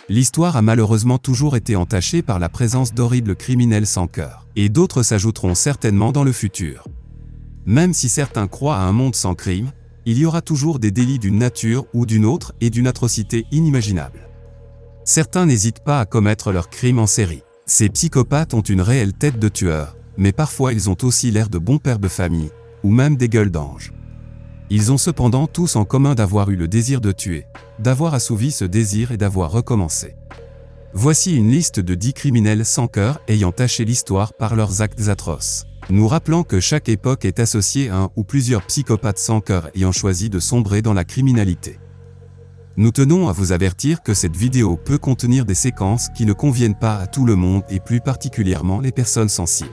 L'histoire a malheureusement toujours été entachée par la présence d'horribles criminels sans cœur, et d'autres s'ajouteront certainement dans le futur. Même si certains croient à un monde sans crime, il y aura toujours des délits d'une nature ou d'une autre et d'une atrocité inimaginable. Certains n'hésitent pas à commettre leurs crimes en série. Ces psychopathes ont une réelle tête de tueur, mais parfois ils ont aussi l'air de bons pères de famille, ou même des gueules d'ange. Ils ont cependant tous en commun d'avoir eu le désir de tuer, d'avoir assouvi ce désir et d'avoir recommencé. Voici une liste de 10 criminels sans cœur ayant taché l'histoire par leurs actes atroces. Nous rappelant que chaque époque est associée à un ou plusieurs psychopathes sans cœur ayant choisi de sombrer dans la criminalité. Nous tenons à vous avertir que cette vidéo peut contenir des séquences qui ne conviennent pas à tout le monde et plus particulièrement les personnes sensibles.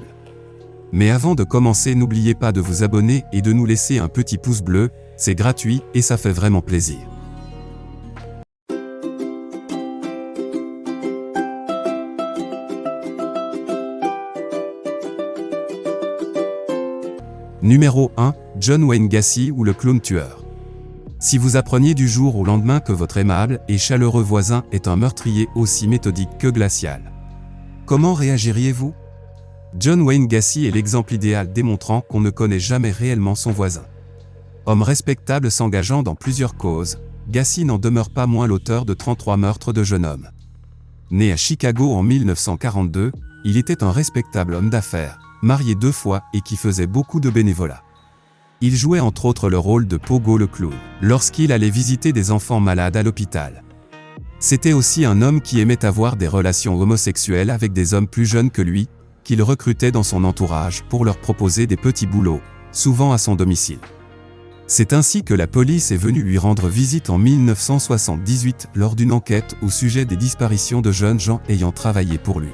Mais avant de commencer, n'oubliez pas de vous abonner et de nous laisser un petit pouce bleu, c'est gratuit et ça fait vraiment plaisir. Numéro 1, John Wayne Gacy ou le clown tueur. Si vous appreniez du jour au lendemain que votre aimable et chaleureux voisin est un meurtrier aussi méthodique que glacial, comment réagiriez-vous? John Wayne Gacy est l'exemple idéal démontrant qu'on ne connaît jamais réellement son voisin. Homme respectable s'engageant dans plusieurs causes, Gacy n'en demeure pas moins l'auteur de 33 meurtres de jeunes hommes. Né à Chicago en 1942, il était un respectable homme d'affaires, marié 2 fois et qui faisait beaucoup de bénévolat. Il jouait entre autres le rôle de Pogo le clown, lorsqu'il allait visiter des enfants malades à l'hôpital. C'était aussi un homme qui aimait avoir des relations homosexuelles avec des hommes plus jeunes que lui, qu'il recrutait dans son entourage pour leur proposer des petits boulots, souvent à son domicile. C'est ainsi que la police est venue lui rendre visite en 1978 lors d'une enquête au sujet des disparitions de jeunes gens ayant travaillé pour lui.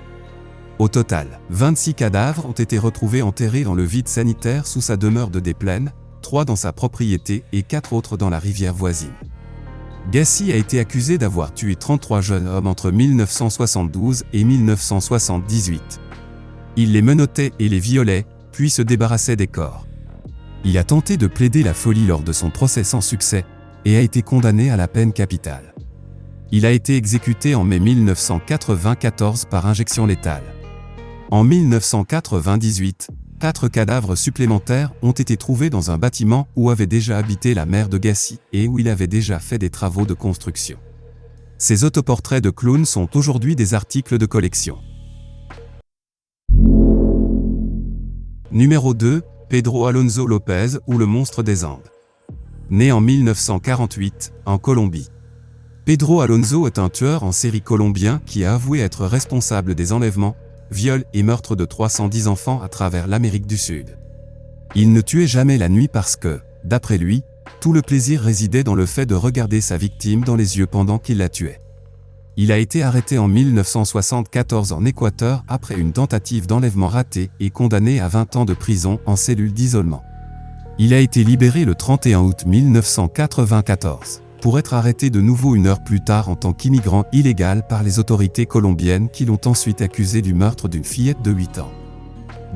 Au total, 26 cadavres ont été retrouvés enterrés dans le vide sanitaire sous sa demeure de Des Plaines, 3 dans sa propriété et 4 autres dans la rivière voisine. Gacy a été accusé d'avoir tué 33 jeunes hommes entre 1972 et 1978. Il les menottait et les violait, puis se débarrassait des corps. Il a tenté de plaider la folie lors de son procès sans succès, et a été condamné à la peine capitale. Il a été exécuté en mai 1994 par injection létale. En 1998, 4 cadavres supplémentaires ont été trouvés dans un bâtiment où avait déjà habité la mère de Gacy et où il avait déjà fait des travaux de construction. Ces autoportraits de clowns sont aujourd'hui des articles de collection. Numéro 2, Pedro Alonso Lopez ou le monstre des Andes. Né en 1948, en Colombie. Pedro Alonso est un tueur en série colombien qui a avoué être responsable des enlèvements, viols et meurtres de 310 enfants à travers l'Amérique du Sud. Il ne tuait jamais la nuit parce que, d'après lui, tout le plaisir résidait dans le fait de regarder sa victime dans les yeux pendant qu'il la tuait. Il a été arrêté en 1974 en Équateur après une tentative d'enlèvement ratée et condamné à 20 ans de prison en cellule d'isolement. Il a été libéré le 31 août 1994. Pour être arrêté de nouveau 1 heure plus tard en tant qu'immigrant illégal par les autorités colombiennes qui l'ont ensuite accusé du meurtre d'une fillette de 8 ans.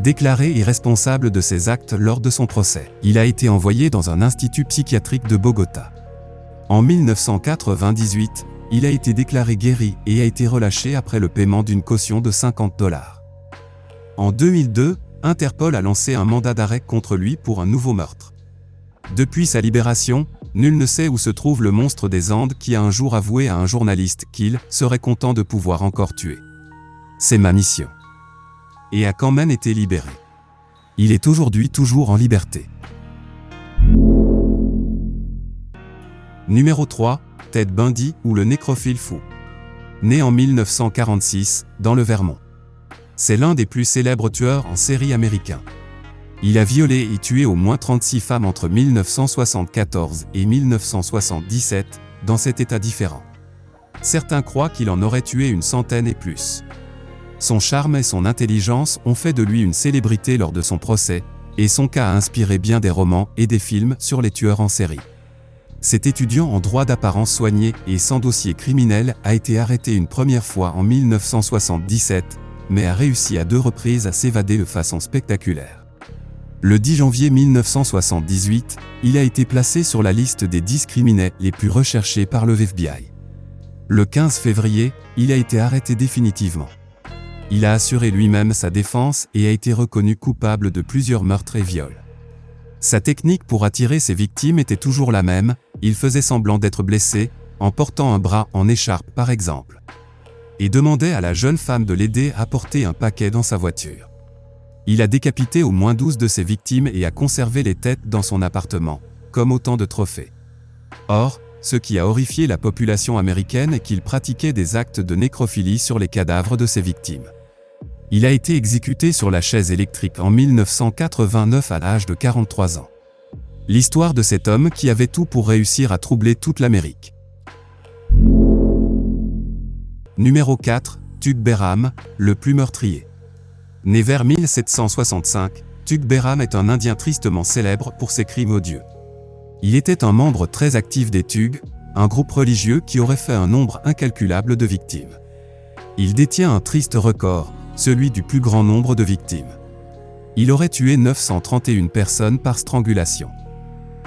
Déclaré irresponsable de ses actes lors de son procès, il a été envoyé dans un institut psychiatrique de Bogota. En 1998, il a été déclaré guéri et a été relâché après le paiement d'une caution de $50. En 2002, Interpol a lancé un mandat d'arrêt contre lui pour un nouveau meurtre. Depuis sa libération, nul ne sait où se trouve le monstre des Andes qui a un jour avoué à un journaliste qu'il serait content de pouvoir encore tuer. C'est ma mission. Et a quand même été libéré. Il est aujourd'hui toujours en liberté. Numéro 3, Ted Bundy ou le nécrophile fou. Né en 1946, dans le Vermont. C'est l'un des plus célèbres tueurs en série américains. Il a violé et tué au moins 36 femmes entre 1974 et 1977, dans 7 états différents. Certains croient qu'il en aurait tué une centaine et plus. Son charme et son intelligence ont fait de lui une célébrité lors de son procès, et son cas a inspiré bien des romans et des films sur les tueurs en série. Cet étudiant en droit d'apparence soigné et sans dossier criminel a été arrêté une première fois en 1977, mais a réussi à 2 reprises à s'évader de façon spectaculaire. Le 10 janvier 1978, il a été placé sur la liste des 10 criminels les plus recherchés par le FBI. Le 15 février, il a été arrêté définitivement. Il a assuré lui-même sa défense et a été reconnu coupable de plusieurs meurtres et viols. Sa technique pour attirer ses victimes était toujours la même, il faisait semblant d'être blessé, en portant un bras en écharpe par exemple, et demandait à la jeune femme de l'aider à porter un paquet dans sa voiture. Il a décapité au moins 12 de ses victimes et a conservé les têtes dans son appartement, comme autant de trophées. Or, ce qui a horrifié la population américaine est qu'il pratiquait des actes de nécrophilie sur les cadavres de ses victimes. Il a été exécuté sur la chaise électrique en 1989 à l'âge de 43 ans. L'histoire de cet homme qui avait tout pour réussir à troubler toute l'Amérique. Numéro 4, Tug Behram, le plus meurtrier. Né vers 1765, Tug Behram est un Indien tristement célèbre pour ses crimes odieux. Il était un membre très actif des Tugs, un groupe religieux qui aurait fait un nombre incalculable de victimes. Il détient un triste record, celui du plus grand nombre de victimes. Il aurait tué 931 personnes par strangulation.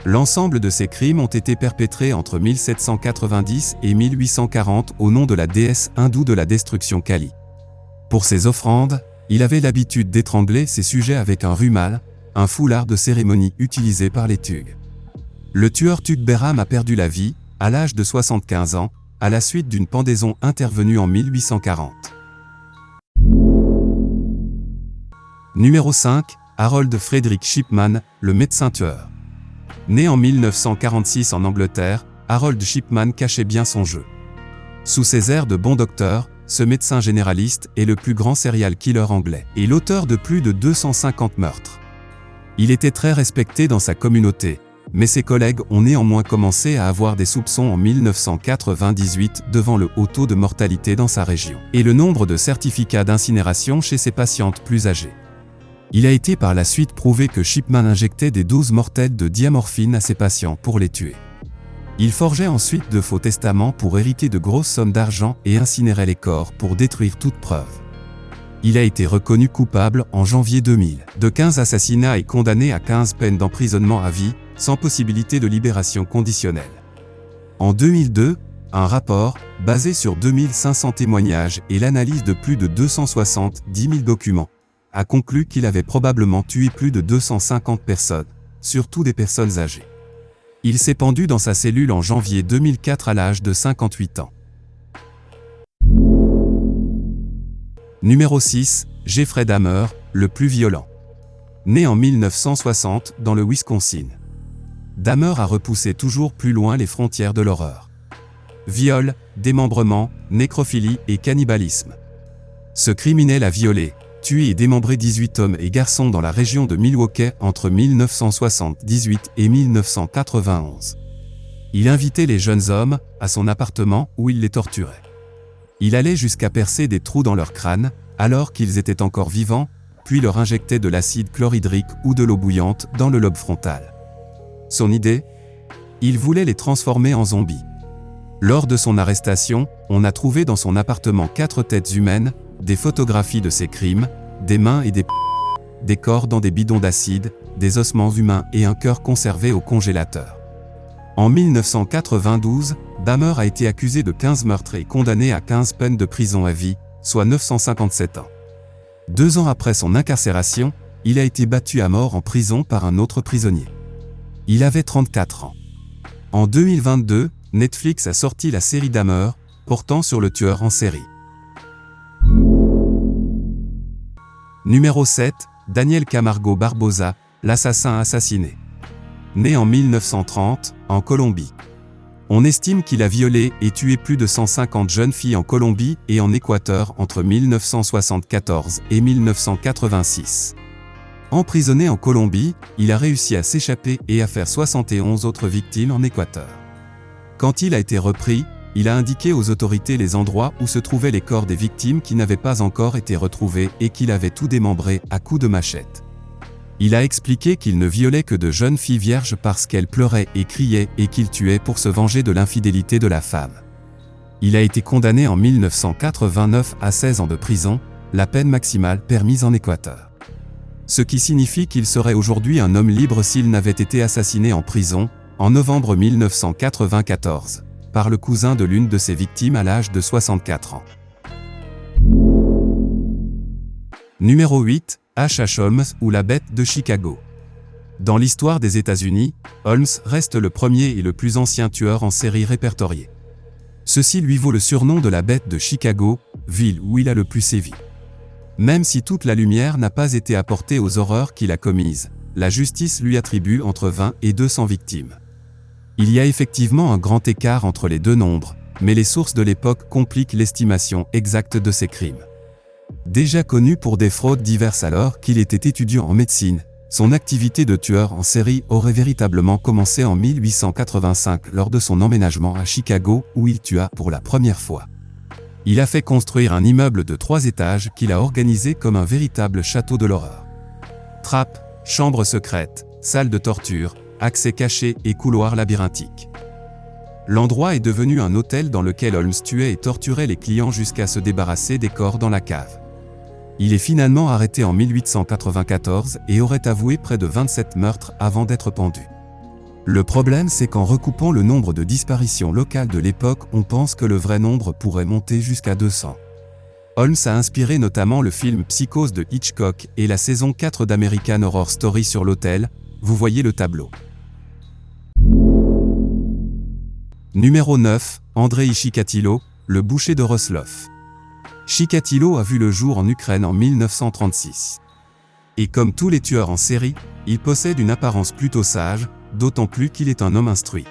L'ensemble de ces crimes ont été perpétrés entre 1790 et 1840 au nom de la déesse hindoue de la destruction Kali. Pour ses offrandes, il avait l'habitude d'étrangler ses sujets avec un rumal, un foulard de cérémonie utilisé par les Tugs. Le tueur Tug Behram a perdu la vie, à l'âge de 75 ans, à la suite d'une pendaison intervenue en 1840. Numéro 5, Harold Frederick Shipman, le médecin tueur. Né en 1946 en Angleterre, Harold Shipman cachait bien son jeu. Sous ses airs de bon docteur, ce médecin généraliste est le plus grand serial killer anglais et l'auteur de plus de 250 meurtres. Il était très respecté dans sa communauté, mais ses collègues ont néanmoins commencé à avoir des soupçons en 1998 devant le haut taux de mortalité dans sa région et le nombre de certificats d'incinération chez ses patientes plus âgées. Il a été par la suite prouvé que Shipman injectait des doses mortelles de diamorphine à ses patients pour les tuer. Il forgeait ensuite de faux testaments pour hériter de grosses sommes d'argent et incinérait les corps pour détruire toute preuve. Il a été reconnu coupable en janvier 2000 de 15 assassinats et condamné à 15 peines d'emprisonnement à vie, sans possibilité de libération conditionnelle. En 2002, un rapport, basé sur 2500 témoignages et l'analyse de plus de 270 000 documents, a conclu qu'il avait probablement tué plus de 250 personnes, surtout des personnes âgées. Il s'est pendu dans sa cellule en janvier 2004 à l'âge de 58 ans. Numéro 6, Jeffrey Dahmer, le plus violent. Né en 1960 dans le Wisconsin, Dahmer a repoussé toujours plus loin les frontières de l'horreur. Viol, démembrement, nécrophilie et cannibalisme. Ce criminel a violé, tué et démembré 18 hommes et garçons dans la région de Milwaukee entre 1978 et 1991. Il invitait les jeunes hommes à son appartement où il les torturait. Il allait jusqu'à percer des trous dans leur crâne, alors qu'ils étaient encore vivants, puis leur injectait de l'acide chlorhydrique ou de l'eau bouillante dans le lobe frontal. Son idée ? Il voulait les transformer en zombies. Lors de son arrestation, on a trouvé dans son appartement 4 têtes humaines, des photographies de ses crimes, des mains et des corps dans des bidons d'acide, des ossements humains et un cœur conservé au congélateur. En 1992, Dahmer a été accusé de 15 meurtres et condamné à 15 peines de prison à vie, soit 957 ans. 2 ans après son incarcération, il a été battu à mort en prison par un autre prisonnier. Il avait 34 ans. En 2022, Netflix a sorti la série Dahmer, portant sur le tueur en série. Numéro 7, Daniel Camargo Barbosa, l'assassin assassiné. Né en 1930, en Colombie. On estime qu'il a violé et tué plus de 150 jeunes filles en Colombie et en Équateur entre 1974 et 1986. Emprisonné en Colombie, il a réussi à s'échapper et à faire 71 autres victimes en Équateur. Quand il a été repris, il a indiqué aux autorités les endroits où se trouvaient les corps des victimes qui n'avaient pas encore été retrouvés et qu'il avait tout démembré à coups de machette. Il a expliqué qu'il ne violait que de jeunes filles vierges parce qu'elles pleuraient et criaient et qu'il tuait pour se venger de l'infidélité de la femme. Il a été condamné en 1989 à 16 ans de prison, la peine maximale permise en Équateur. Ce qui signifie qu'il serait aujourd'hui un homme libre s'il n'avait été assassiné en prison, en novembre 1994, par le cousin de l'une de ses victimes à l'âge de 64 ans. Numéro 8, H.H. Holmes ou la bête de Chicago. Dans l'histoire des États-Unis, Holmes reste le premier et le plus ancien tueur en série répertorié. Ceci lui vaut le surnom de la bête de Chicago, ville où il a le plus sévi. Même si toute la lumière n'a pas été apportée aux horreurs qu'il a commises, la justice lui attribue entre 20 et 200 victimes. Il y a effectivement un grand écart entre les deux nombres, mais les sources de l'époque compliquent l'estimation exacte de ces crimes. Déjà connu pour des fraudes diverses alors qu'il était étudiant en médecine, son activité de tueur en série aurait véritablement commencé en 1885 lors de son emménagement à Chicago où il tua pour la première fois. Il a fait construire un immeuble de 3 étages qu'il a organisé comme un véritable château de l'horreur. Trappes, chambres secrètes, salles de torture, accès cachés et couloirs labyrinthiques. L'endroit est devenu un hôtel dans lequel Holmes tuait et torturait les clients jusqu'à se débarrasser des corps dans la cave. Il est finalement arrêté en 1894 et aurait avoué près de 27 meurtres avant d'être pendu. Le problème, c'est qu'en recoupant le nombre de disparitions locales de l'époque, on pense que le vrai nombre pourrait monter jusqu'à 200. Holmes a inspiré notamment le film Psychose de Hitchcock et la saison 4 d'American Horror Story sur l'hôtel. Vous voyez le tableau. Numéro 9, Andrei Chikatilo, le boucher de Roslov. Chikatilo a vu le jour en Ukraine en 1936. Et comme tous les tueurs en série, il possède une apparence plutôt sage, d'autant plus qu'il est un homme instruit.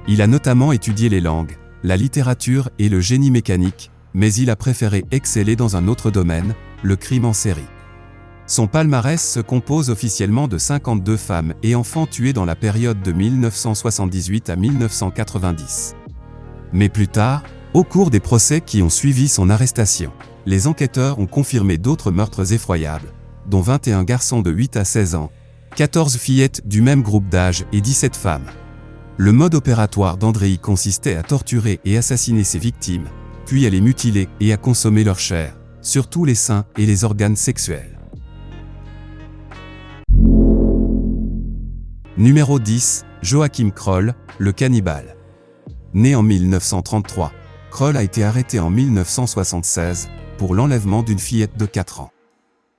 Il a notamment étudié les langues, la littérature et le génie mécanique, mais il a préféré exceller dans un autre domaine, le crime en série. Son palmarès se compose officiellement de 52 femmes et enfants tués dans la période de 1978 à 1990. Mais plus tard, au cours des procès qui ont suivi son arrestation, les enquêteurs ont confirmé d'autres meurtres effroyables, dont 21 garçons de 8 à 16 ans, 14 fillettes du même groupe d'âge et 17 femmes. Le mode opératoire d'Andrei consistait à torturer et assassiner ses victimes, puis à les mutiler et à consommer leur chair, surtout les seins et les organes sexuels. Numéro 10, Joachim Kroll, le cannibale. Né en 1933, Kroll a été arrêté en 1976 pour l'enlèvement d'une fillette de 4 ans.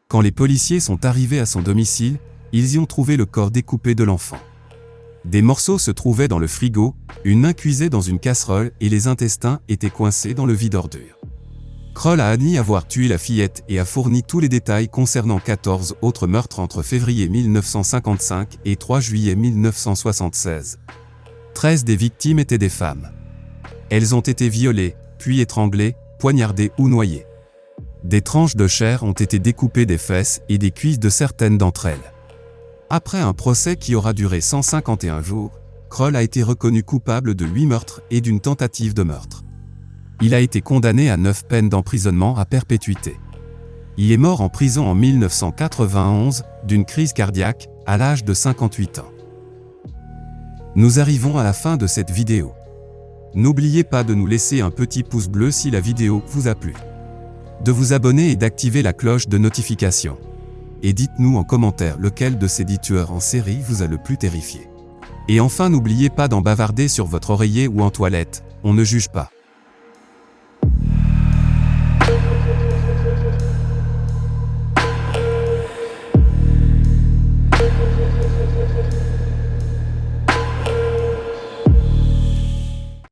Quand les policiers sont arrivés à son domicile, ils y ont trouvé le corps découpé de l'enfant. Des morceaux se trouvaient dans le frigo, une main cuisait dans une casserole et les intestins étaient coincés dans le vide-ordures. Kroll a admis avoir tué la fillette et a fourni tous les détails concernant 14 autres meurtres entre février 1955 et 3 juillet 1976. 13 des victimes étaient des femmes. Elles ont été violées, puis étranglées, poignardées ou noyées. Des tranches de chair ont été découpées des fesses et des cuisses de certaines d'entre elles. Après un procès qui aura duré 151 jours, Kroll a été reconnu coupable de 8 meurtres et d'une tentative de meurtre. Il a été condamné à 9 peines d'emprisonnement à perpétuité. Il est mort en prison en 1991 d'une crise cardiaque à l'âge de 58 ans. Nous arrivons à la fin de cette vidéo. N'oubliez pas de nous laisser un petit pouce bleu si la vidéo vous a plu, de vous abonner et d'activer la cloche de notification. Et dites-nous en commentaire lequel de ces 10 tueurs en série vous a le plus terrifié. Et enfin, n'oubliez pas d'en bavarder sur votre oreiller ou en toilette, on ne juge pas.